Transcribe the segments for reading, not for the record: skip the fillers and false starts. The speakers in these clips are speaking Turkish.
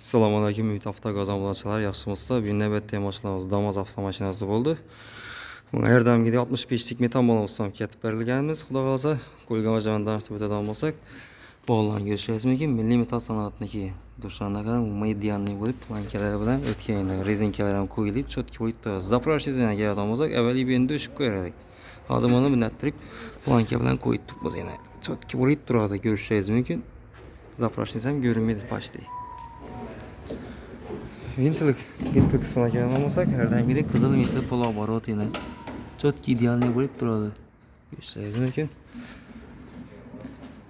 Assalomu alaykum, Ümit Avtoqaz obunachilar, yaxshimisizlar? Bu navbatdagi mashinamiz Damas avtomashinasi bo'ldi. Bunga erdamgidek 65lik metan balondan ketib berilganmiz. Xudo xolasa, qo'ygan vajadan o'tadigan bo'lsak, bog'larni ko'rishingiz mumkin. Milliy metal sanoatniki dushanlar medianli bo'lib, plankalar bilan o'tgan rezinkalar ham qo'yilib, cho'tki bo'lib, zapravshizdan keladigan bo'lsak, avvaliga bu endi o'shib qo'yardik. Hozir mana bunday tirib, planka bilan qo'yib turibmiz yana. Cho'tki bo'lib turadi, ko'rishingiz mumkin. Zapravshiz ham ko'rinmaydi pashti. Vintil qismına keladigan bo'lsak, erdamgidek qizil metal pol оборот yana cho'tki idealniy bo'lib turadi. Ko'rishingiz mumkin.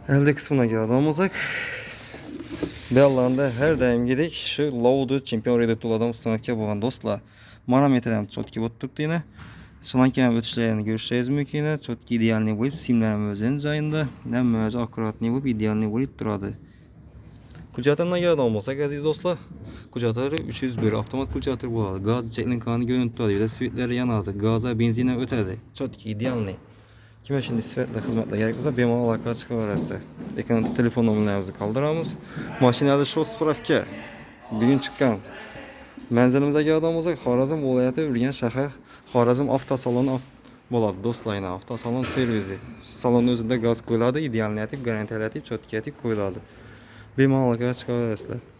Elde qismına keladigan bo'lsak, bellanda her daimgidek shu Laudu chempion redaktorlardan ustanovka bo'lgan do'stlar. Manometr ham cho'tki bo'lib turibdi yana. Shundan keyin o'tishlarini ko'rishingiz mumkin. Cho'tki idealniy bo'lib, simlar ham o'zining joyida, hamma o'zi akkuratniy bo'lib, idealniy bo'lib turadi. Kuchatlardan keladigan bo'lsak, aziz do'stlar, kuchatlari 301 avtomat kuchatlar bo'ladi. Gaz cheklinkani ko'rinib turadi, yo'da svetlari yanadi, gaz va benzin ham o'tadi. Cho'tki idealniy. Kimga shunday svetlar xizmatlar kerak bo'lsa, bemalol aloqa chiqaverasiz. Ekranda telefon nomerlarimizni qoldiramiz. Mashinada shot spravka bugun chiqqan. Manzilimizga keladigan bo'lsak, Xorazm viloyati Urganch shahar Xorazm avtosaloni bo'ladi. Do'stlarning avtosalon servisi. Salon o'zida gaz qo'yiladi, idealniy etib, garantiyalatib, cho'tki etib qo'yiladi. Bemalol aloqa chiqaverasizlar.